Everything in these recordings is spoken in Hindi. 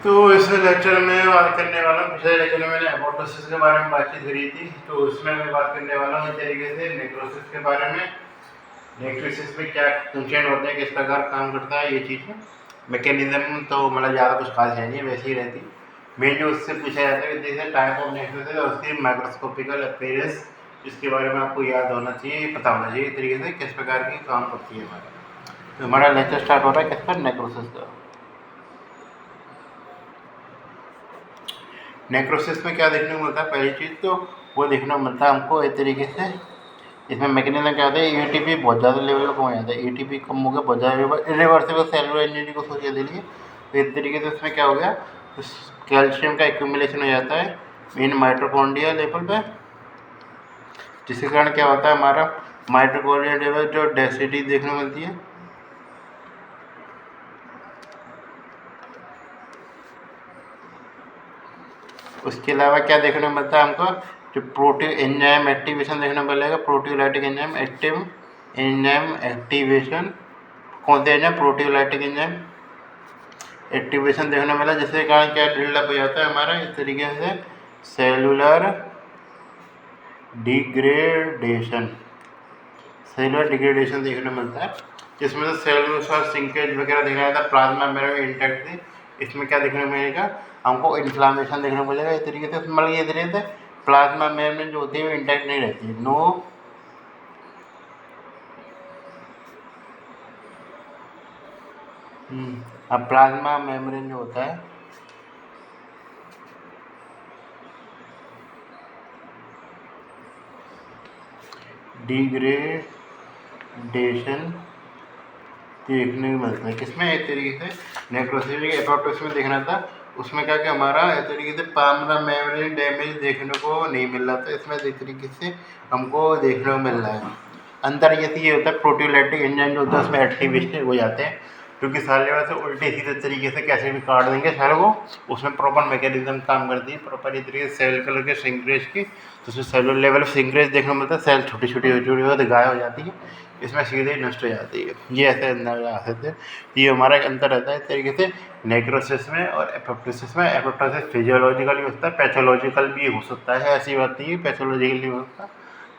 तो इस लेक्चर में बात करने वाला हूँ। पिछले लेक्चर में मैंने एपोप्टोसिस के बारे में बातचीत करी थी, तो उसमें मैं बात करने वाला हूँ इस तरीके से नेक्रोसिस के बारे में। नेक्रोसिस में क्या फंक्शन होते हैं, किस प्रकार काम करता है, ये चीज़ है। मैकेनिज्म तो मतलब ज़्यादा कुछ खास है नहीं, वैसे ही रहती। मेन जो उससे पूछा जाता है जैसे टाइप ऑफ नेक्रोसिस और उसकी माइक्रोस्कोपिकल अपीयरेंस, इसके बारे में आपको याद होना चाहिए, पता होना चाहिए इस तरीके से किस प्रकार की काम करती है हमारा। तो हमारा लेक्चर स्टार्ट हो रहा है किस पर, नेक्रोसिस का। नेक्रोसिस में क्या देखने को मिलता है, पहली चीज़ तो वो देखने को मिलता है हमको एक तरीके से। इसमें मैकेनिज्म क्या होता है, एटीपी बहुत ज़्यादा लेवल पर कम हो जाता है, एटीपी कम हो गया बहुत ज़्यादा इरिवर्सिबल सेलुलर इंजीनियरिंग को सोच के लिए। तो इस तरीके से इसमें क्या हो गया, कैल्शियम का एक्यूमुलेशन हो जाता है इन माइटोकॉन्ड्रिया लेवल पे, जिसके कारण क्या होता है हमारा माइटोकॉन्ड्रिया लेवल जो डेंसिटी देखने को मिलती है। उसके अलावा क्या देखने को मिलता है हमको, जो प्रोटीन एंजाइम एक्टिवेशन देखने को मिलेगा, प्रोटियोलाइटिक एंजाइम एक्टिवेशन। कौन से एंजाइम, प्रोटियोलाइटिक एंजाइम एक्टिवेशन देखने को मिला, जिसके कारण क्या बिल्डअप हो जाता है हमारा इस तरीके से सेलुलर डिग्रेडेशन देखने को मिलता है, जिसमें से सेलुलर सिंकेज वगैरह देखना जाता है, प्लाज्मा मेम्ब्रेन इंटैक्ट थी। इसमें क्या देखने को मिलेगा हमको, इन्फ्लामेशन देखने को मिलेगा इस तरीके से। मतलब ये तरीके से प्लाज्मा मेम्ब्रेन जो होती है वो इंटैक्ट नहीं रहती है, नो। अब प्लाज्मा मेम्ब्रेन जो होता है डिग्रेडेशन देखने को मिलता है किसमें, एक तरीके से नेक्रोसिस के एपोप्टोसिस में देखना था। उसमें क्या कि हमारा एक तरीके से प्लाज्मा मेम्ब्रेन डैमेज देखने को नहीं मिल रहा था, इसमें एक तरीके से हमको देखने को मिल रहा है। अंतर ये होता है प्रोटियोलाइटिक एंजाइम जो होता है उसमें एक्टिवेशन हो जाते हैं, क्योंकि सारे वैसे उल्टे सीधे तरीके से कैसे भी काट देंगे सेल को, उसमें प्रॉपर मैकेनिज्म काम करती है प्रॉपर इस तरीके से सेल कलर के सिंक्रेज की। तो उसमें सेलुलर लेवल सिंक्रेज देखने को मिलता है, सेल छोटी छोटी होती गायब हो जाती है, इसमें सीधे ही नष्ट हो जाती है। ये ऐसे अंदर आ सकते हैं, ये हमारा एक अंतर रहता है इस तरीके से नेक्रोसिस में और एपोप्टोसिस में। एपोप्टोसिस फिजियोलॉजिकल होता है, पैथोलॉजिकल भी हो सकता है, ऐसी बात नहीं है पैथोलॉजिकल नहीं होता।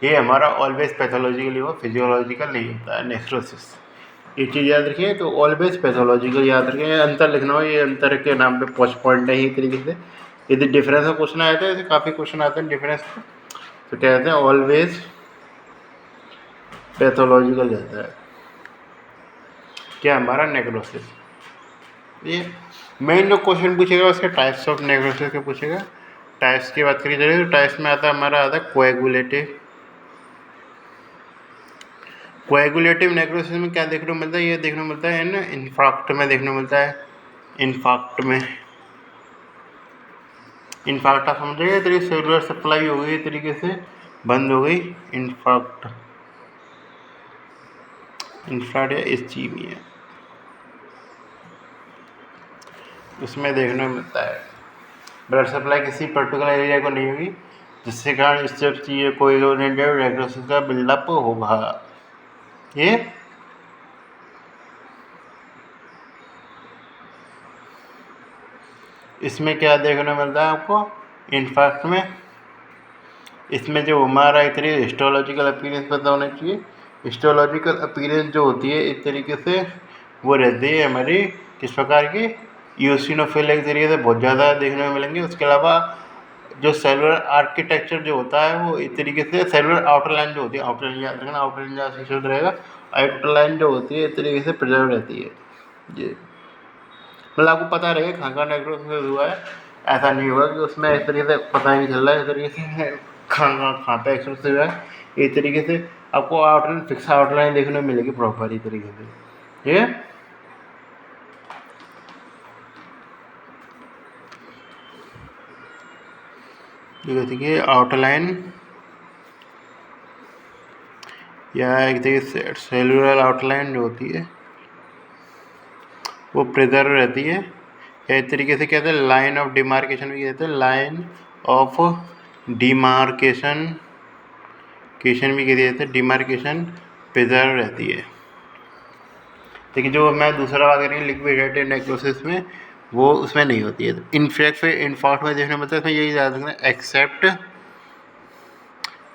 ये हमारा ऑलवेज पैथोलॉजिकल हो, फिजियोलॉजिकल नहीं होता है नेक्रोसिस। ये चीज़ याद रखिए, तो ऑलवेज पैथोलॉजिकल याद रखिए, अंतर लिखना हो, ये अंतर के नाम पे पोस्ट पॉइंट है ये तरीके से। यदि डिफरेंस का क्वेश्चन आया था, ऐसे काफ़ी क्वेश्चन आते हैं डिफरेंस का, तो क्या कहते हैं ऑलवेज पैथोलॉजिकल रहता है क्या हमारा नेक्रोसिस। ये मेन जो क्वेश्चन पूछेगा उसके टाइप्स ऑफ नेक्रोसिस के पूछेगा। टाइप्स की बात करी जाए तो टाइप्स में आता है हमारा आता है कोएगुलेटिव नेक्रोसिस में क्या देखने को मिलता है, ये देखने को मिलता है ना इन्फार्क्ट में देखने को मिलता है। इन्फार्क्ट आप समझिए, तरीके सेलुलर सप्लाई हो गई तरीके से बंद हो गई, इन्फार्क्ट या इस्चीमिया उसमें देखने को मिलता है। ब्लड सप्लाई किसी पर्टिकुलर एरिया को नहीं होगी, जिससे कारण इस चीज़ कोएगुलेटिव नेक्रोसिस का बिल्डअप होगा। ये इसमें क्या देखने को मिलता है आपको, इनफैक्ट में इसमें जो हमारा एक तरीके हिस्टोलॉजिकल अपीयरेंस पता होना चाहिए। हिस्टोलॉजिकल अपीयरेंस जो होती है इस तरीके से वो रहती है हमारी किस प्रकार की, यूसिनोफिल एक तरीके से बहुत ज़्यादा देखने को मिलेंगे। उसके अलावा जो सेलुलर आर्किटेक्चर जो होता है वो इस तरीके से सेलुलर आउटलाइन जो होती है, आउटलाइन याद रखना, आउटलाइन ज़्यादा शुद्ध रहेगा, आउटलाइन जो होती है इस तरीके से प्रिजर्व रहती है। ये मतलब आपको पता रहेगा कहाँ कहाँ नेक्रोसिस हुआ है, ऐसा नहीं होगा कि उसमें इस तरीके से पता ही नहीं चल रहा है इस तरीके से कहाँ पे एक्सप्रेस हुआ है। इस तरीके से आपको आउटलाइन फिक्स आउटलाइन देखने को मिलेगी प्रॉपर इस तरीके से। ठीक है, देखिए आउटलाइन या एक तरीके से सेलुलर आउटलाइन जो होती है वो प्रिजर्व रहती है। एक तरीके से कहते हैं लाइन ऑफ डिमार्केशन भी कहते हैं, लाइन ऑफ डिमार्केशन भी कहते हैं, डिमार्केशन प्रिजर्व रहती है। लेकिन जो मैं दूसरा बात करेंगे लिक्विडेटेड नेक्रोसिस में, वो उसमें नहीं होती है। इनफैक्ट में देखने में इसमें यही याद रखना, एक्सेप्ट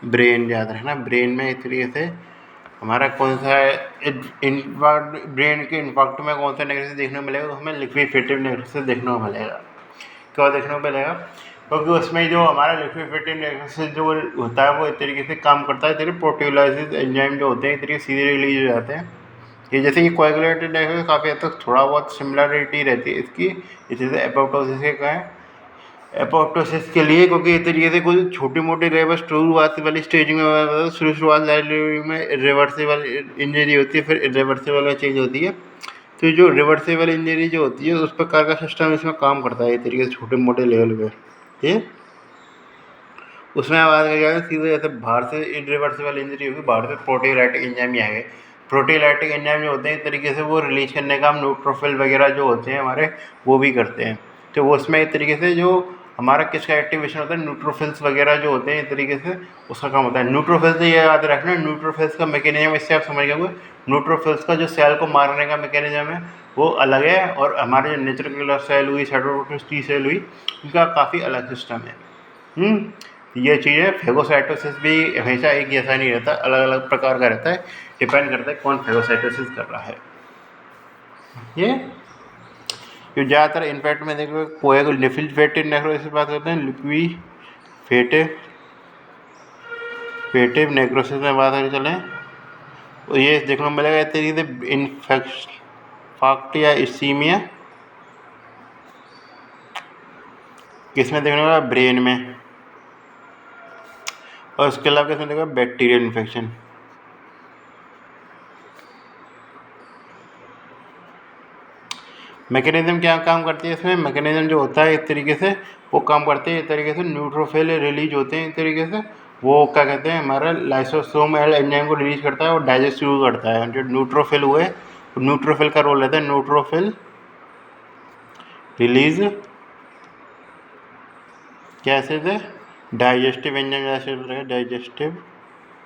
ब्रेन याद रखना। ब्रेन में इस तरीके से हमारा कौन सा इन्फाक्ट, ब्रेन के इन्फाक्ट में कौन सा नेगेटिव देखने को मिलेगा, तो हमें लिक्विफेटिव नेगेटिव देखने को मिलेगा। क्या देखने को मिलेगा? क्योंकि उसमें जो हमारा लिक्विफेटिव नेगेटिव जो होता है वो एक तरीके से काम करता है, तेरे प्रोटियोलाइसिस एंजाइम जो होते हैं एक तरीके से सीधे रिलीज हो जाते हैं। ये जैसे कि कोएगुलेटेड नेगेटिव काफ़ी हद तक थोड़ा बहुत सिमिलरिटी रहती है इसकी, इसी से एपोप्टोसिस के का है एपोप्टोसिस के लिए, क्योंकि इस तरीके से कोई छोटी मोटी शुरुआत वाली स्टेजिंग में शुरुआत में रिवर्सिबल इंजरी होती है, फिर इरिवर्सिबल में चेंज होती है। तो जो रिवर्सिबल इंजरी जो होती है उस प्रकार का सिस्टम इसमें काम करता है इस तरीके से छोटे मोटे लेवल पे, ठीक है। उसमें बात करें सीधे जैसे बाहर से इरिवर्सिबल इंजरी होगी, बाहर से प्रोटीलाइटिक एंजाइम ही आ गए। प्रोटीलाइटिक एंजाइम जो होते हैं एक तरीके से वो रिलीज करने का हम न्यूट्रोफिल वगैरह जो होते हैं हमारे वो भी करते हैं। तो वो उसमें एक तरीके से जो हमारा किसका एक्टिवेशन होता है, न्यूट्रोफिल्स वगैरह जो होते हैं एक तरीके से उसका काम होता है। न्यूट्रोफिल्स ये याद रखना, न्यूट्रोफिल्स का मैकेनिज्म इससे आप समझ गए। न्यूट्रोफिल्स का जो सेल को मारने का मैकेनिज्म है वो अलग है, और हमारे जो नेचुरल किलर सेल हुई, साइटोटॉक्सिक टी सेल हुई, उनका काफ़ी अलग सिस्टम है। ये चीज़ है। फेगोसाइटोसिस भी हमेशा एक जैसा नहीं रहता, अलग अलग प्रकार का रहता है, डिपेंड करता है कौन फेगोसाइटोसिस कर रहा है। ये जो ज़्यादातर इन्फेक्ट में देखो कोएगो लिक्विफेटिव नेक्रोसिस बात करते हैं, लिक्विफेटिव नेक्रोसिस में बात करें चलें तो ये देखने को मिलेगा इस तरीके से इन्फेक्ट या इसीमिया किसमें देखने को मिलेगा, ब्रेन में। और उसके अलावा किसमें देखो बैक्टीरियल इन्फेक्शन। मैकेनिज्म क्या काम करती है इसमें, मैकेनिज्म जो होता है इस तरीके से वो काम करते हैं इस तरीके से, न्यूट्रोफिल रिलीज होते हैं इस तरीके से, वो क्या कहते हैं हमारा लाइसोसोम एंजाइम को रिलीज करता है और डाइजेस्ट शुरू करता है। जो न्यूट्रोफिल हुए, न्यूट्रोफिल का रोल रहता है, न्यूट्रोफिल रिलीज कैसे थे, डाइजेस्टिव एंजाइम जैसे डाइजेस्टिव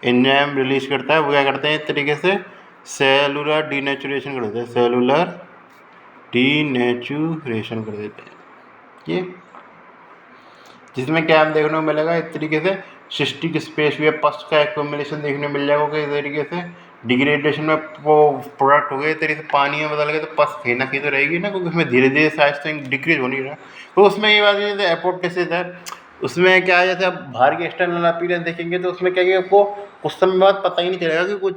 एंजाइम रिलीज करता है। वो क्या करते हैं इस तरीके से सेलुलर डीनेचुरेशन कर देते हैं, सेलुलर डीनेचुरेशन कर देते हैं। ये जिसमें क्या हम देखने को मिलेगा इस तरीके से सिस्टिक स्पेस या पस्ट का एक्यूमुलेशन देखने को मिल जाएगा कि इस तरीके से डिग्रेडेशन में वो प्रोडक्ट हो गए इस तरीके से पानी में बदल गए, तो पस फेना की तो रहेगी ना, क्योंकि उसमें धीरे धीरे साइज से डिक्रीज हो नहीं रहा। तो उसमें ये बात जैसे एपोप्टोसिस है, उसमें क्या है जैसे आप बाहर के एक्सटर्नल अपीयरेंस देखेंगे तो उसमें क्या है आपको कुछ समय बाद पता ही नहीं चलेगा कि कुछ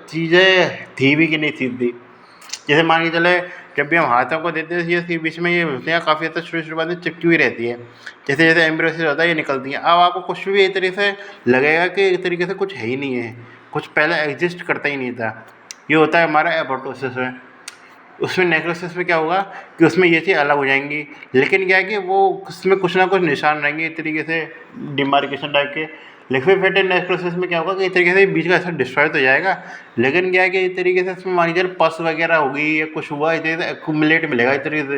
चीज़ें थी भी कि नहीं थी। जैसे मान के चले जब भी हम हाथों को देते हैं ये बीच में ये होतियाँ काफ़ी हद तक शुरुआत में चिपकी हुई रहती है, जैसे जैसे एम्ब्रोसिस होता है ये निकलती हैं। अब आपको कुछ भी एक तरीके से लगेगा कि एक तरीके से कुछ है ही नहीं है, कुछ पहले एग्जिस्ट करता ही नहीं था। ये होता है हमारा एपोप्टोसिस में। उसमें नेक्रोसिस में क्या होगा कि उसमें ये चीज़ अलग हो जाएंगी, लेकिन क्या है कि वो उसमें कुछ ना कुछ निशान रहेंगे एक तरीके से डिमार्केशन टाइप के। लिक्विफेटेड नेक्रोसिस में क्या होगा कि एक तरीके से बीच का ऐसा डिस्ट्रॉय तो जाएगा, लेकिन क्या है कि एक तरीके से इसमें मान लीजिए पस वगैरह होगी या कुछ हुआ इस तरीके से एक्यूमुलेट मिलेगा इस तरीके से,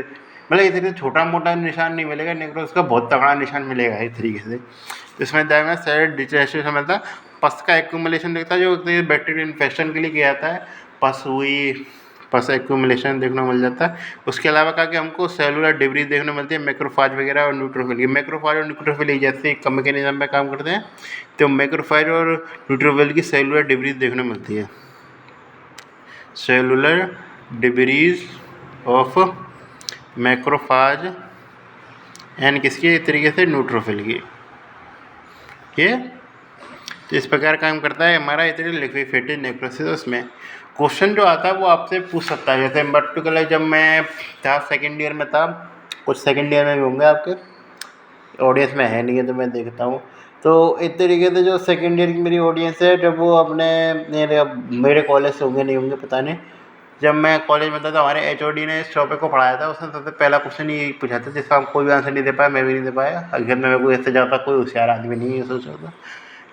मतलब इस तरीके से छोटा मोटा निशान नहीं मिलेगा, नेक्रोसिस का बहुत तगड़ा निशान मिलेगा इस तरीके से। इसमें दाएं सेल डिटेस्टेशन मिलता, पस का एक्यूमुलेशन देखता है जो बैक्टीरियल इन्फेक्शन के लिए किया जाता है, पस हुई, पस एक्यूमुलेशन देखने को मिल जाता है। उसके अलावा क्या कि हमको सेलुलर डिब्रीज देखने को मिलती है, मैक्रोफाज वगैरह और न्यूट्रोफिल। ये मैक्रोफाज और न्यूट्रोफिल जैसे एक मैकेनिज्म में काम करते हैं, तो मैक्रोफाज और न्यूट्रोफिल की सेलुलर डिब्रीज देखने को मिलती है, cellular debris of macrophage and किसकी एक तरीके से न्यूट्रोफिल की। ये तो इस प्रकार काम करता है हमारा इतने लिक्विफेटेड नेक्रोसिस। उसमें क्वेश्चन जो आता है वो आपसे पूछ सकता है, जैसे पर्टिकुलर जब मैं था सेकेंड ईयर में था, कुछ सेकेंड ईयर में भी होंगे आपके, ऑडियंस में है नहीं है तो मैं देखता हूँ। तो इस तरीके से जो सेकेंड ईयर की मेरी ऑडियंस है, जब वो अपने मेरे कॉलेज से होंगे नहीं होंगे पता नहीं, जब मैं कॉलेज में था तो हमारे HOD ने इस टॉपिक को पढ़ाया था। उसने सबसे पहला क्वेश्चन यही पूछा था जिसका हम कोई भी आंसर नहीं दे पाया, मैं भी नहीं दे पाया, घर में मेरे को इससे ज़्यादा कोई होशियार आदमी नहीं है सोच रहा था।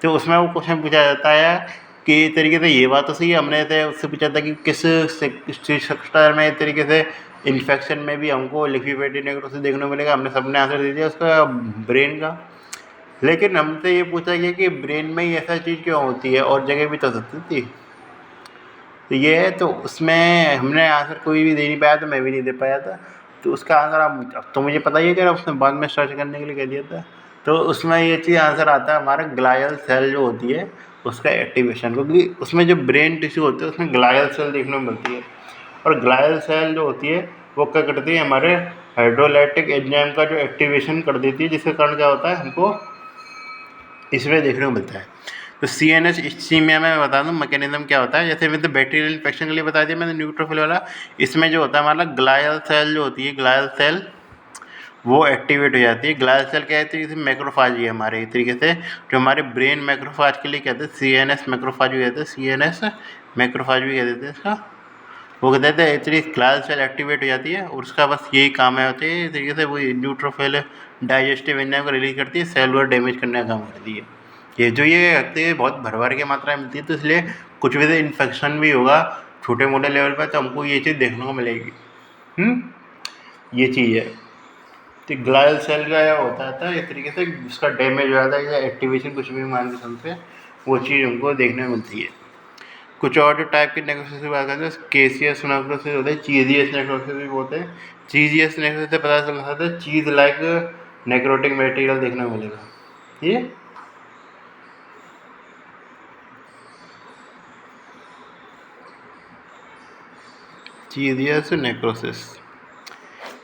तो उसमें वो क्वेश्चन पूछा जाता है कि इस तरीके से ये बात तो सही है, हमने तो उससे पूछा था कि किस सेक्टर में इस तरीके से इन्फेक्शन में भी हमको लिक्विफेटेड नेक्रोसिस देखने को मिलेगा, हमने सबने आंसर दे दिया उसका ब्रेन का। लेकिन हमसे ये पूछा गया कि ब्रेन में ही ऐसा चीज़ क्यों होती है, और जगह भी तो सकती थी। तो ये है, तो उसमें हमने आंसर कोई भी दे नहीं पाया, तो मैं भी नहीं दे पाया था। तो उसका आंसर आप तो मुझे पता ही है कि उसने बाद में सर्च करने के लिए कह दिया था। तो उसमें ये चीज़ आंसर आता है हमारा ग्लायल सेल जो होती है उसका एक्टिवेशन, क्योंकि उसमें जो ब्रेन टिश्यू होते हैं उसमें ग्लायल सेल देखने को मिलती है। और ग्लायल सेल जो होती है वो क्या करती है, हमारे हाइड्रोलाइटिक एंजाइम का जो एक्टिवेशन कर देती है, जिसके कारण क्या होता है हमको इसमें देखने को मिलता है। तो CNS इस्चीमिया में मैं बता दूं मैकेनिज्म क्या होता है। जैसे मैंने बैक्टीरियल इन्फेक्शन के लिए बता दिया मैंने न्यूट्रोफिल वाला, इसमें जो होता है हमारा ग्लायल सेल जो होती है, ग्लायल सेल वो एक्टिवेट हो जाती है। ग्लायल सेल क्या है, जैसे मैक्रोफाज है हमारे एक तरीके से, जो हमारे ब्रेन मैक्रोफाज के लिए कहते हैं CNS मैक्रोफाज भी कहते हैं, CNS मैक्रोफाज भी कह देते हैं इसका। वो कहते हैं इतनी ग्लायल सेल एक्टिवेट हो जाती है और उसका बस यही काम है होती है इस तरीके से, वो न्यूट्रोफिल डाइजेस्टिव एंजाइम को रिलीज करती है, सेलुलर डैमेज करने का काम करती है। ये जो ये रखते हैं बहुत भर की मात्रा में मिलती है, तो इसलिए कुछ भी इन्फेक्शन भी होगा छोटे मोटे लेवल पर तो हमको ये चीज़ देखने को मिलेगी। ये चीज़ है। तो ग्लायल सेल का क्या होता था इस तरीके से, उसका डैमेज हो जाता है या एक्टिवेशन कुछ भी मान के चलते, वो चीज़ हमको देखने को मिलती है। कुछ और जो टाइप के नेक्रोसिस की बात करते हैं, केसियस नेक्रोसिस होते हैं, चीजियस नेक्रोसिस भी होते हैं। चीजियस नेक्रोसिस से पता चल सकता है चीज लाइक नेक्रोटिक मटेरियल देखने को मिलेगा। ये चीजियस नेक्रोसिस,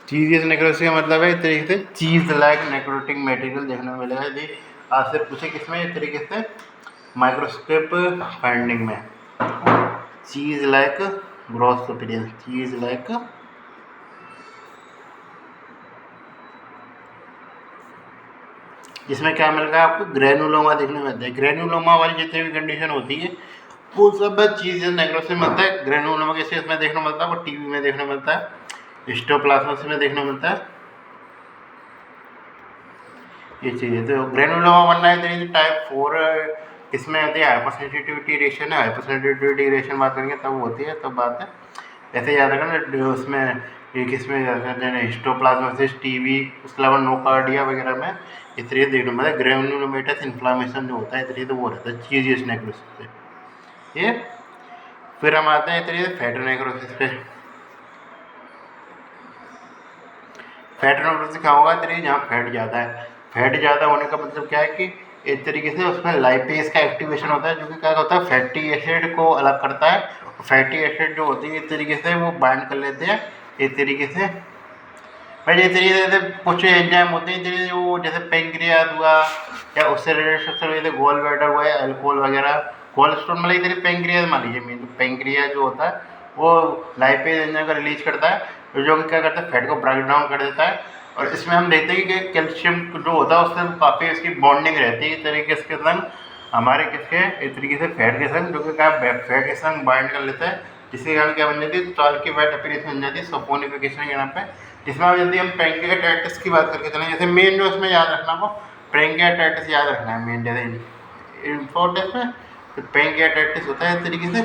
चीजियस नेक्रोसिस का मतलब है इस तरीके से चीज लाइक नेक्रोटिक मटेरियल देखने को मिलेगा। यदि आपसे पूछे किसमें, इस तरीके से माइक्रोस्कोप फाइंडिंग में, चीज लाइक ग्रॉस अपीयरेंस, चीज लाइक इसमें क्या मिलेगा आपको, ग्रेनुलोमा देखने में मिलता है। ग्रेनुलोमा वाली जितनी भी कंडीशन होती है वो सब चीज नेक्रोसिस में मिलता है। ग्रेनुलोमा किस में देखने को मिलता है, वो टीबी में देखने को मिलता है, हिस्टोप्लाज्मासिस में देखने को मिलता है, ये चीज़ है। तो ग्रेनुलोमा बनना है टाइप 4 इसमें होती है हाइपर सेंसिटिविटी रेशन है, हाइपर सेंसिटिविटी रेशन बात करेंगे तब होती है, तब बात है। ऐसे याद रखना उसमें ये किसमें याद करते हैं, हिस्टोप्लाज्मासिस, टीबी, उसके अलावा नोकार्डिया वगैरह में इस तरीके देखने में ग्रेनुलोमेटस इन्फ्लामेशन जो होता है इस तरीके तो वो रहता है चीजियस नेक्रोसिस से। ये फिर हम आते हैं इस तरीके से फैटी नेक्रोसिस पे। फैटी नेक्रोसिस क्या होगा, तरीके जहाँ फैट ज़्यादा है, फैट ज़्यादा होने का मतलब क्या है कि एक तरीके से उसमें लाइपेज का एक्टिवेशन होता है, जो कि क्या होता है फैटी एसिड को अलग करता है। फैटी एसिड जो होती है इस तरीके से वो बाइंड कर लेते हैं इस तरीके से। भाई इस तरीके से कुछ एंजाइम होते हैं जैसे वो जैसे पेंक्रियाज हुआ या उससे रिलेटेड स्ट्रक्चर जैसे गोल ब्लैडर हुआ है, अल्कोहल वगैरह, कोलेस्ट्रॉल मतलब इधर पेंक्रियाज मान लीजिए मीन पेंक्रियाज जो होता है वो लाइपेज एंजाइम का रिलीज करता है, जो कि क्या करता है फैट को ब्रेक डाउन कर देता है। और इसमें हम देखते हैं कि कैल्शियम जो होता है उससे काफ़ी इसकी बॉन्डिंग रहती है इस तरीके के संग हमारे किसके इस तरीके से फैट के संग, जो कि क्या फैट के संग बाइंड कर लेता है, जिसके कारण क्या बन जाती है चाल की वाइट अपीयरेंस बन जाती है सपोनिफिकेशन के नाम पे। जिसमें यदि हम पैंक्रियाटाइटिस की बात करके चलें, जैसे मेन जो इसमें याद रखना को पैंक्रियाटाइटिस याद रखना है मेन, जैसे इम्पोर्टेंट में तो पैंक्रियाटाइटिस होता है इस तरीके से।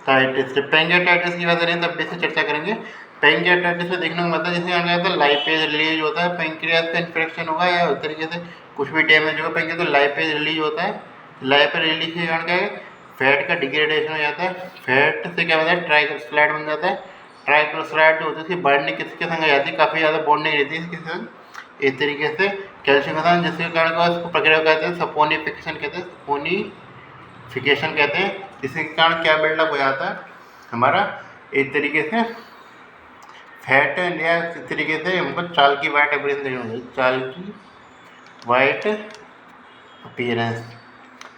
टाइटिस पैंक्रियाटाइटिस की बात करें तब भी से चर्चा करेंगे। पैंक्रियाटाइटिस में देखने को मिलता है जैसे क्या होता है लाइपेज रिलीज होता है, पैंक्रियाज का इन्फेक्शन होगा या उस तरीके से कुछ भी डैमेज होगा पैंक्रियाज तो लाइपेज रिलीज होता है। लाइपेज रिलीज के कारण क्या है फैट का डिग्रेडेशन हो जाता है, फैट से क्या होता है ट्राइग्लिसराइड बन जाता है। ट्राइग्लिसराइड जो होती है उसकी बाइंडिंग किसके संग आ जाती है, काफ़ी ज़्यादा बॉन्डिंग रहती है इसके संग इस तरीके से कैल्शियम के साथ, जिसके कारण का उसको प्रक्रिया कहते हैं सपोनिफिकेशन कहते हैं, सपोनिफिकेशन कहते हैं। जिसके कारण क्या बिल्डअप हो जाता है हमारा एक तरीके से फैट या इस तरीके से हमको चाल की वाइट अपीयरेंस देखनी होगी, चाल की वाइट अपीयरेंस।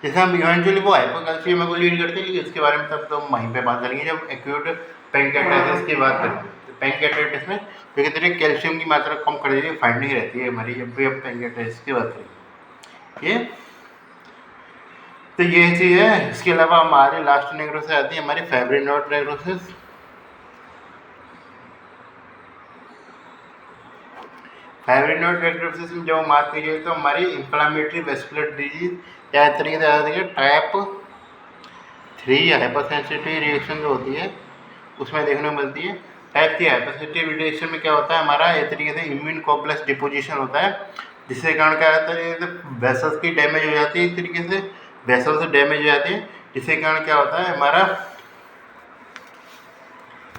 जैसे हम इवेंचुअली वो हाइपोकैल्शियम को लीड करते हैं, लेकिन इसके बारे में तब तो हम वहीं पे बात करेंगे जब एक्यूट पैंक्रियाटाइटिस की बात करेंगे। तो पैंक्रियाटाइटिस में तो तरीके कैल्शियम की मात्रा कम कर देती है, फाइंडिंग रहती है हमारी जब भी हम पैंक्रियाटाइटिस की बात करेंगे। ये तो ये चीज़ है। इसके अलावा हमारे लास्ट नेक्रोसिस आती है हमारी फाइब्रिनोइड नेक्रोसिस। फाइब्रिनोइड नेक्रोसिस में जब हम बात करिए तो हमारी इंफ्लामेटरी वेस्कुलर डिजीज या इस तरीके से आता है टाइप 3 हाइपरसेंसिटिव रिएक्शन जो होती है उसमें देखने को मिलती है। टाइप 3 हाइपरसेंसिटिव रिएक्शन में क्या होता है हमारा इस तरीके से इम्यून कॉम्प्लेक्स डिपोजिशन होता है, जिसके कारण क्या होता है वेसल्स की डैमेज हो जाती है, इस तरीके से वेसल्स डैमेज हो जाती है, जिसके कारण क्या होता है हमारा,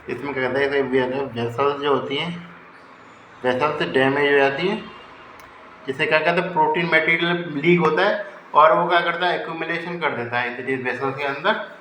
इसमें क्या कहते हैं वेसल्स जो होती हैं, वेसल्स से डैमेज हो जाती हैं, जिससे क्या कहते हैं प्रोटीन मटेरियल लीक होता है और वो क्या करता है एक्यूमुलेशन कर देता है इस वेसल्स के अंदर।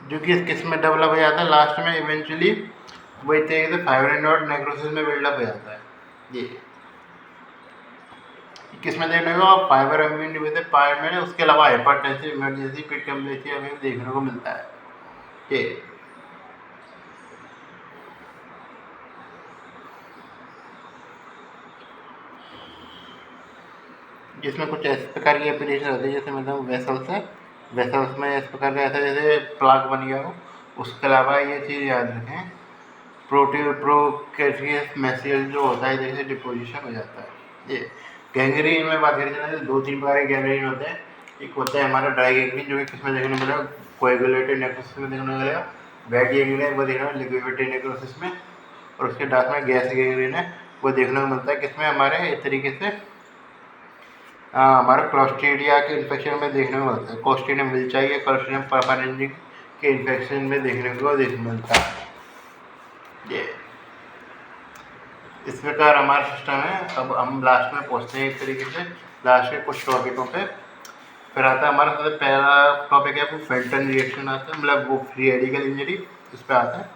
जो कि किस में डेवलप हो जाता है लास्ट में इवेंचुअली वही तरीके से फाइब्रिन और नेक्रोसिस में बिल्डअप हो जाता है। ये किस में देखने को फाइबर इम्यूनिटी पार्ट में, उसके अलावा हाइपरटेंसिव इमरजेंसी पेट कम्प्लेक्सी हमें देखने को मिलता है। ये जिसमें कुछ इस प्रकार की एप्लीकेशन होती है, जैसे मतलब वेसल्स है, वेसल्स में इस प्रकार का ऐसा जैसे प्लाग बन गया हो। उसके अलावा ये चीज़ याद रखें, प्रोकैरियस मैसेज जो होता है जैसे डिपोजिशन हो जाता है। ये गैंग्रीन में बात करें तो 2-3 प्रकार के गैंग्रीन होते हैं। एक होता है हमारा ड्राई गैंग्रीन, जो कि किसमें देखने को मिलेगा, कोएगुलेटेड नेक्रोसिस में देखने को मिलेगा। वेट गैंग्रीन वो देखने को लिक्विडेटेड नेक्रोसिस में। और उसके बाद में गैस गैंग्रीन है, वो देखने को मिलता है किसमें हमारे इस तरीके से हमारे क्लोस्ट्रीडिया के इन्फेक्शन में देखने को मिलता है। क्लोस्ट्रीडियम विल्चाई या क्लोस्ट्रीडियम परमानेंटिक के इन्फेक्शन में देखने को मिलता है। ये इस प्रकार हमारा सिस्टम है। अब हम लास्ट में पहुँचते हैं इस तरीके से लास्ट के कुछ टॉपिकों पे। फिर आता है हमारा सबसे पहला टॉपिक है वो फेल्टन रिएक्शन आता है, मतलब वो फ्री रेडिकल इंजरी, इस पर आता है।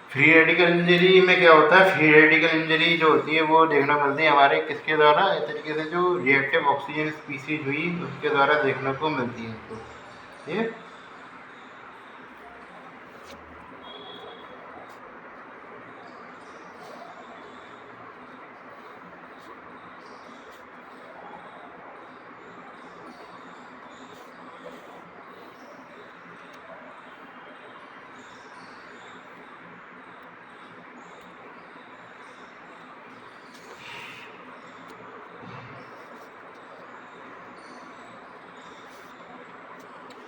फ्री रेडिकल इंजरी में क्या होता है, फ्री रेडिकल इंजरी जो होती है वो देखने को मिलती है हमारे किसके द्वारा, इस तरीके से जो रिएक्टिव ऑक्सीजन स्पीसीज हुई उसके द्वारा देखने को मिलती है। तो ये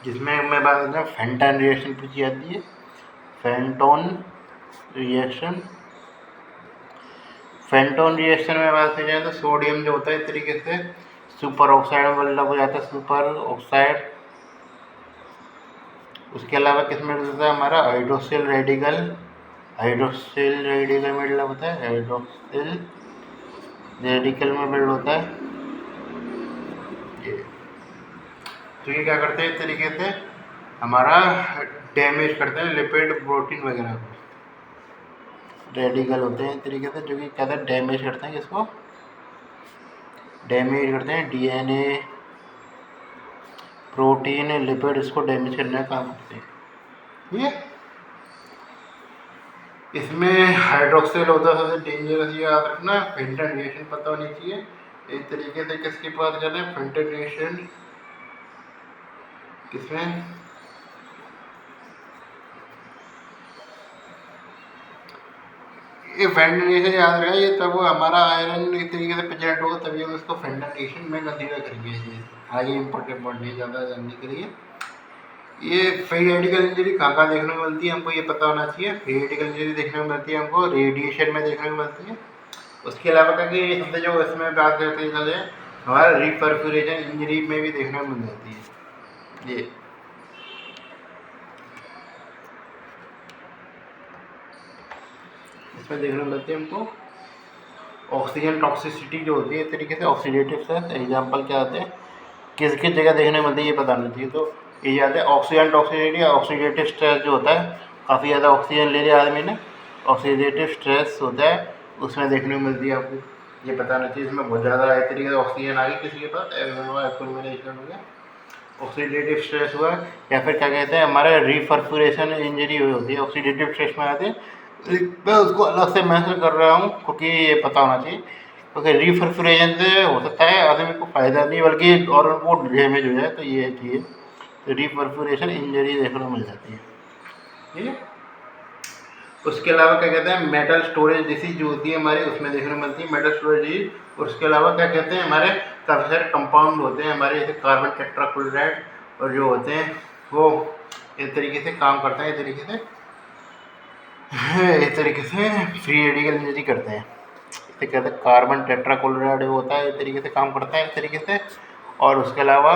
जिसमें मैं बात करता हूँ फेंटन रिएक्शन पूछी जाती है। फेंटोन रिएक्शन, फेंटोन रिएक्शन में बात की जाए तो सोडियम जो होता है इस तरीके से सुपर ऑक्साइड में बदलाव हो जाता है, सुपर ऑक्साइड। उसके अलावा किसमें होता है हमारा हाइड्रोक्सिल रेडिकल, हाइड्रोक्सिल रेडिकल में बदलाव होता है, हाइड्रोक्सिल रेडिकल में बिल्ड होता है। ये तो ये क्या करते हैं इस तरीके से हमारा डैमेज करते हैं लिपिड प्रोटीन वगैरह को। रेडिकल होते हैं इस तरीके से जो कि क्या कहते हैं डैमेज करते हैं, किसको डैमेज करते हैं, डीएनए प्रोटीन लिपिड, इसको डैमेज करने का काम करते हैं। ये इसमें हाइड्रोक्सिल होता है सबसे डेंजरस, ये याद रखना। फेंटन रिएक्शन पता होनी चाहिए। इस तरीके से किसकी बात कर रहे हैं, फेंटन रिएक्शन किसमें, ये फेंटन रिएक्शन याद रखा, ये तब हमारा आयरन इस तरीके से प्रेजेंट होगा तभी हम इसको फेंटन रिएक्शन में कंसीडर करेंगे। आगे इंपॉर्टेंट पॉइंट नहीं ज़्यादा जानने के लिए। ये फ्री रेडिकल इंजरी कहाँ कहाँ देखने को मिलती है हमको ये पता होना चाहिए। फ्री रेडिकल इंजरी देखने को मिलती है हमको रेडिएशन में देखने को मिलती है। उसके अलावा क्या कि शब्द जो इसमें बात करते हैं हमारा रिपरफ्यूरेशन इंजरी में भी देखने को मिल जाती है। ये इसमें देखने को मिलती है हमको ऑक्सीजन टॉक्सिसिटी जो होती है इस तरीके से ऑक्सीडेटिव स्ट्रेस। एग्जाम्पल क्या आते हैं, किस किस जगह देखने को मिलती है ये बताना चाहिए। तो ये याद है ऑक्सीजन टॉक्सिसिटी, ऑक्सीडेटिव स्ट्रेस जो होता है, काफ़ी ज़्यादा ऑक्सीजन ले लिया आदमी ने, ऑक्सीडेटिव स्ट्रेस होता है उसमें देखने को मिलती है आपको, ये बताना चाहिए। इसमें बहुत ज़्यादा इस तरीके से ऑक्सीजन आ गई किसी के पास, एक्यूमुलेशन हो गया, ऑक्सीडेटिव स्ट्रेस हुआ, या फिर क्या कहते हैं हमारा रिपरफ्यूरेशन इंजरी हुई होती है, ऑक्सीडेटिव स्ट्रेस में आते हैं। मैं उसको अलग से मेंशन कर रहा हूँ क्योंकि ये पता होना चाहिए, क्योंकि रिपरफ्यूरेशन से हो सकता है आदमी को फ़ायदा नहीं बल्कि और वो डैमेज हो जाए, तो ये चीज़ तो रिपरफ्यूरेशन इंजरी देखने को मिल जाती है। ठीक है, उसके अलावा क्या कहते हैं मेटल स्टोरेज डिसीज जो होती है हमारी उसमें देखने को मिलती है मेटल स्टोरेज डिजीज। और उसके अलावा क्या कहते हैं हमारे काफ़ी सारे कंपाउंड होते हैं हमारे जैसे कार्बन टेट्राक्लोराइड और जो होते हैं वो इस तरीके से काम करते हैं, इस तरीके से फ्री रेडिकल इंजरी करते हैं। इसे कहते हैं कार्बन टेट्राक्लोराइड होता है, इस तरीके से काम करता है इस तरीके से। और उसके अलावा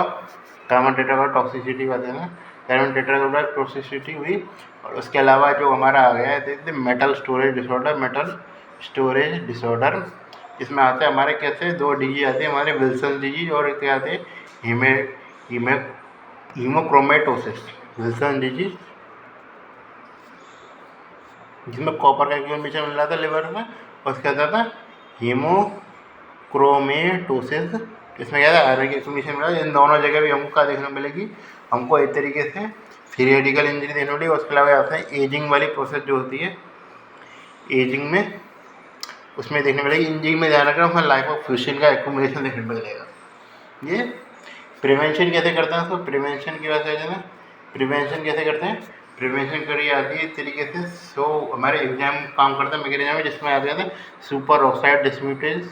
कार्बन टेट्राक्लोराइड टॉक्सिसिटी बात है ना, कार्बन टेट्राक्लोराइड टॉक्सिसिटी हुई। और उसके अलावा जो हमारा आ गया है मेटल स्टोरेज डिसऑर्डर, इसमें आते हैं हमारे कैसे दो डिजीज आते हैं हमारे विल्सन डिजीज और क्या आते हैं हीमोक्रोमेटोसिस। विल्सन डिजीज जिसमें कॉपर का एक्यूमुलेशन मिल रहा था लिवर में, और उसके आता था हीमोक्रोमेटोसिस, इसमें क्या था आयरन की एक्यूमुलेशन मिला। इन दोनों जगह भी हमको क्या देखने को मिलेगी, हमको एक तरीके से फ्री रेडिकल इंजरी देखने मिलेगी। उसके अलावा आता है एजिंग वाली प्रोसेस जो होती है एजिंग में, उसमें देखने मिलेगी। एजिंग में ध्यान रखना उसमें लाइफ ऑफ फ्यूशन का एक्यूमुलेशन देखने को मिलेगा। ये प्रिवेंशन कैसे करते हैं, उसको प्रिवेंशन की बात है ना, प्रिवेंशन कैसे करते हैं, प्रिवेंशन करी जाती है इस तरीके से। सो हमारे एग्जाम काम करते हैं मेरे एग्जाम में, जिसमें आ जाता है सुपर ऑक्साइड डिसम्यूटेज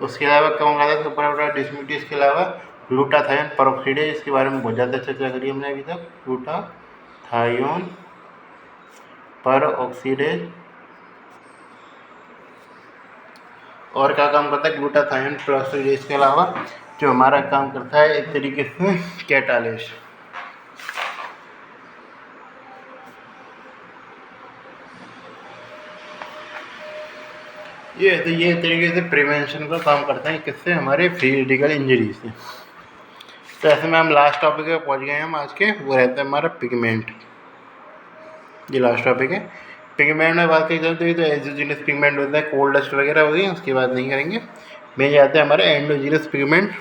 उसके अलावा कौन आता है सुपर ऑक्साइड डिसम्यूटेज के अलावा ग्लूटाथायोन परऑक्सीडेज, इसके बारे में बहुत ज़्यादा चर्चा करी हमने अभी तक। ग्लूटाथायोन परऑक्सीडेज और क्या काम करता है ग्लूटाथायोन परऑक्सीडेज के अलावा जो हमारा काम करता है एक तरीके से कैटालिस। ये एक तरीके से प्रिवेंशन का काम करते हैं किससे, हमारे फ्री रेडिकल इंजरी से। तो ऐसे में हम लास्ट टॉपिक पे पहुंच गए हैं हम आज के, वो रहता है हमारा पिगमेंट। ये लास्ट टॉपिक है। पिगमेंट में बात की जाए तो ये तो एक्सोजीनस पिगमेंट होता है, कोल्ड डस्ट वगैरह हो गई, उसकी बात नहीं करेंगे। में जाते हैं हमारे एंडोजीनस पिगमेंट,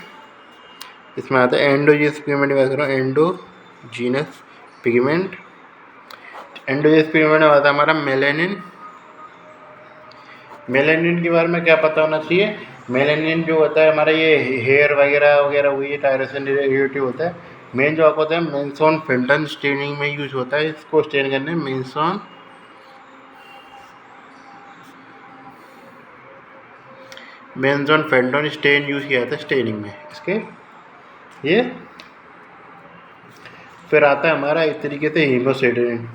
इसमें आता है एंडोजीनस पिगमेंट की बात करो। एंडोजीनस पिगमेंट में आता है हमारा मेलेनिन। मेलेनिन के बारे में क्या पता होना चाहिए, मेलेनिन जो होता है हमारा ये हेयर वगैरह हुई है, टायरोसिन रिलेटिव होता है। मेन जो आपको होता है मेंसॉन फेंटन स्टेनिंग में यूज होता है, इसको स्टेन करने मेंसॉन फेंटन स्टेन यूज किया जाता है स्टेनिंग में इसके। ये फिर आता है हमारा इस तरीके से हीमोसिडेरिन।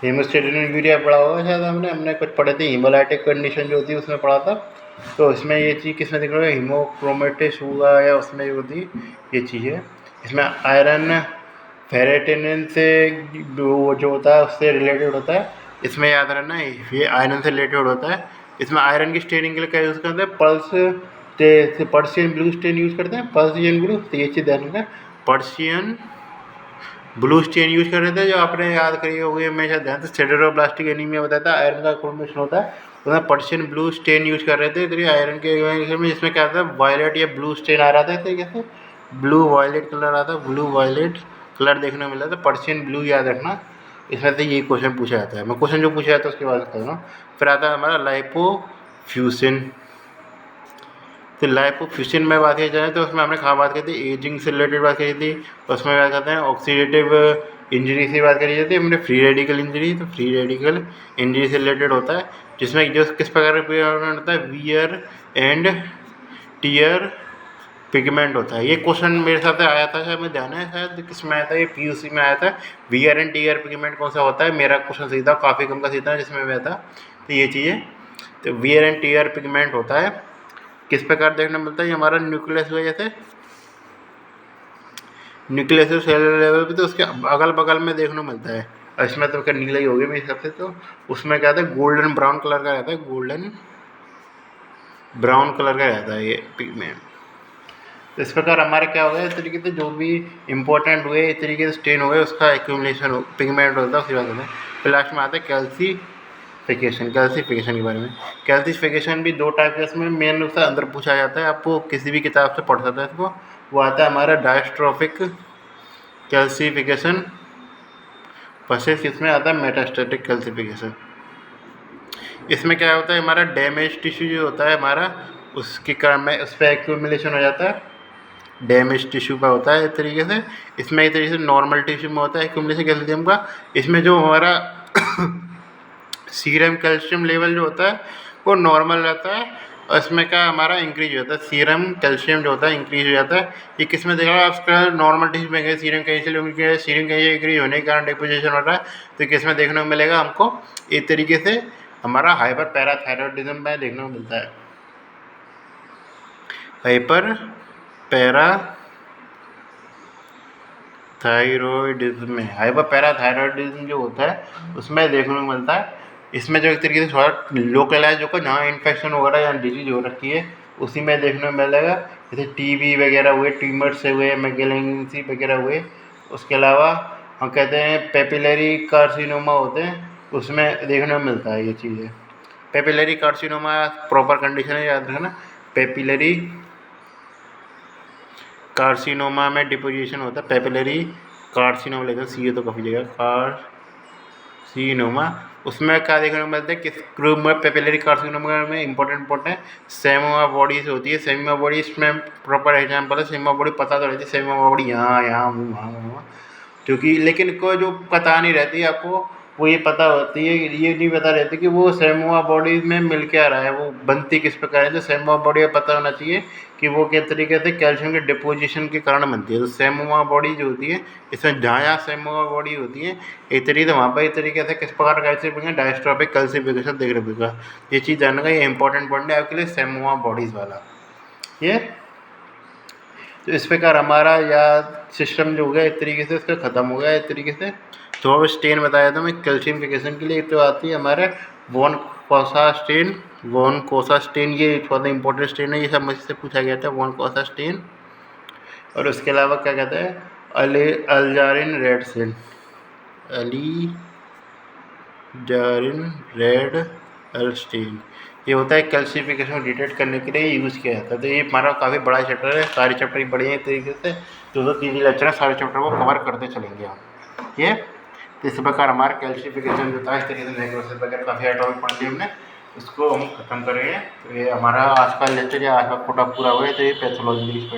हीमोसिडेरिन यूरिया पढ़ा होगा शायद हमने कुछ पढ़े थे, हीमोलाइटिक कंडीशन जो होती है उसमें पढ़ा था। तो इसमें ये चीज़ किसमें दिख रहा है, हीमोक्रोमेटिस हुआ या उसमें होती ये चीज़ है। इसमें आयरन फेरेटिनिन से जो होता है उससे रिलेटेड होता है। इसमें याद रखना ये आयरन से रिलेटेड होता है। इसमें आयरन की स्टेनिंग के लिए क्या यूज़ करते हैं, पर्शियन ब्लू स्टेन यूज़ करते हैं, पर्शियन ब्लू। तो ये चीज़ ध्यान रखना, पर्शियन ब्लू स्टेन यूज कर रहे थे, जो आपने याद करी होगी हमेशा ध्यान से सेडेरोब्लास्टिक एनीमिया बताया था, आयरन का फॉर्मेशन होता है, उसमें पर्शियन ब्लू स्टेन यूज कर रहे थे। तो आयरन के में इसमें क्या था, वायलेट या ब्लू स्टेन आ रहा था इस तरीके से, ब्लू वायलेट कलर आता है, ब्लू वायलेट कलर देखने को मिला था। पर्शियन ब्लू याद रखना, इसमें से ये क्वेश्चन पूछा जाता है। मैं क्वेश्चन जो पूछा जाता है उसके बाद कर रहा हूँ। फिर आता है हमारा लाइपोफ्यूसिन। तो लाइपोफ्यूसिन में बात की जाए तो उसमें हमने कहाँ बात की थी, एजिंग से रिलेटेड बात करी थी। उसमें बात करते हैं ऑक्सीडेटिव इंजरी से बात करी जाती है हमने, फ्री रेडिकल इंजरी। तो फ्री रेडिकल इंजरी से रिलेटेड होता है, जिसमें जो किस प्रकार का पिगमेंट होता है, वियर एंड टीयर पिगमेंट होता है। ये क्वेश्चन मेरे साथ आया था शायद, मैं ध्यान है शायद किस में आया था, ये पीयूसी में आया था। वियर एंड टीयर पिगमेंट कौन सा होता है, मेरा क्वेश्चन सही था, काफ़ी कम का सही था जिसमें मैं था। तो ये चीज़ें, तो वियर एंड टीयर पिगमेंट होता है, किस प्रकार देखने मिलता है, ये हमारा न्यूक्लियस की वजह से, न्यूक्लियस सेलुलर लेवल पे, तो उसके अगल बगल में देखने को मिलता है। और इसमें तो क्या नीला ही हो गया मेरे हिसाब से, तो उसमें क्या आता है गोल्डन ब्राउन कलर का रहता है, गोल्डन ब्राउन कलर का रहता है ये पिगमेंट। तो इस प्रकार हमारे क्या हो गया, इस तरीके से जो भी इंपॉर्टेंट हुए इस तरीके से स्टेन हो गए उसका एक्यूमुलेशन हो, पिगमेंट होता है, उसके बाद होता है। फिर लास्ट में आता है कैल्सिफिकेशन के बारे में। कैल्सिफिकेशन भी दो टाइप के, इसमें मेन रूप से अंदर पूछा जाता है, आपको किसी भी किताब से पढ़ सकता है इसको। वो आता है हमारा डायस्ट्रोफिक कैल्सिफिकेशन, वर्सेस इसमें आता है मेटास्टैटिक कैल्सिफिकेशन। इसमें क्या होता है, हमारा डैमेज टिश्यू जो होता है हमारा, उसके कारण में उस पर एक्यूमुलेशन हो जाता है, डैमेज टिश्यू का होता है इस तरीके से। इसमें एक तरीके से नॉर्मल टिश्यू में होता है एक्यूमुलेशन कैल्शियम का। इसमें जो हमारा सीरम कैल्शियम लेवल जो होता है वो नॉर्मल रहता है, और इसमें क्या हमारा इंक्रीज हो जाता है, सीरम कैल्शियम जो होता है इंक्रीज हो जाता है। ये किस में देखा आपका नॉर्मल टिश्यू में गए सीरम कैल्शियम इंक्रीज होने के कारण डिपोजिशन हो रहा है, तो किस में देखने को मिलेगा हमको, एक तरीके से हमारा हाइपर पैराथायरॉयडिज्म में देखने को मिलता है। हाइपर पैराथायरॉयडिज्म में, हाइपर पैराथायरॉयडिज्म जो होता है उसमें देखने को मिलता है। इसमें जो एक तरीके से थोड़ा लोकलाइज होकर जहाँ इन्फेक्शन वगैरह या डिजीज हो रखी है उसी में देखने को मिलेगा, जैसे टीबी वगैरह हुए, ट्यूमर्स से हुए, मैगेलेंसी वगैरह हुए। उसके अलावा हम कहते हैं पेपिलरी कार्सिनोमा होते हैं, उसमें देखने को मिलता है ये चीज़ें। पेपिलरी कार्सिनोमा प्रॉपर कंडीशन है, याद रखना। पेपिलरी कार्सिनोमा में डिपोजिशन होता है, पेपिलरी कार्सिनोमा लेते हैं, सी तो काफ़ी जगह कार्सिनोमा। उसमें क्या देखने को मिलता है, किस ग्रुप में पेपिलरी कार्सिनोमा में इंपॉर्टेंट सेमोमा बॉडीज होती है। सेमोमा बॉडी इसमें प्रॉपर एग्जाम्पल है। सेमोमा बॉडी पता तो रहती है, सेमोमा बॉडी यहाँ यहाँ वहाँ, क्योंकि लेकिन को जो पता नहीं रहती है आपको, वो ये पता होती है, ये नहीं पता रहती कि वो सेमोआ बॉडी में मिल के आ रहा है, वो बनती किस प्रकार है। तो सेमोआ बॉडी का पता होना चाहिए कि वो किस तरीके से कैल्शियम के डिपोजिशन के कारण बनती है। तो सेमोआ बॉडी जो होती है, इसमें जहाँ जहाँ सेमोआ बॉडी होती है एक तरीके से वहाँ पर एक तरीके से किस प्रकार का कैल्शियम डायस्ट्रोफिक कैल्सिफिकेशन देखने को मिलेगा। ये चीज़ जानने का ये इंपॉर्टेंट पॉइंट है आपके लिए, सेमोआ बॉडीज़ वाला ये। तो इस प्रकार हमारा याद सिस्टम जो हो गया एक तरीके से उसका ख़त्म हो गया एक तरीके से। तो अब स्टेन बताया था मैं कैल्शियमफिकेशन के लिए, तो आती है हमारे वॉन कोसा स्टेन। वॉन कोसा स्टेन ये थोड़ा इंपॉर्टेंट स्टेन है, ये सब मुझसे पूछा गया था, वॉन कोसा स्टेन। और उसके अलावा क्या कहते हैं, alizarin red stain, alizarin red L stain. ये होता है कैल्शिफिकेशन को डिटेक्ट करने के लिए यूज़ किया जाता है। तो ये हमारा काफ़ी बड़ा चैप्टर है, सारे चैप्टर ही बड़े हैं एक तरीके से, 2-3 लेक्चर है, सारे चैप्टर को कवर करते चलेंगे हम ये। तो इस प्रकार हमारा कैल्शिफिकेशन जो था इस तरीके से नेक्रोसिस वगैरह काफ़ी टॉपिक पढ़ लिए हमने, इसको हम खत्म करेंगे। तो ये हमारा आज का लेक्चर या आज का कोटा पूरा हुआ है। तो ये पैथोलॉजी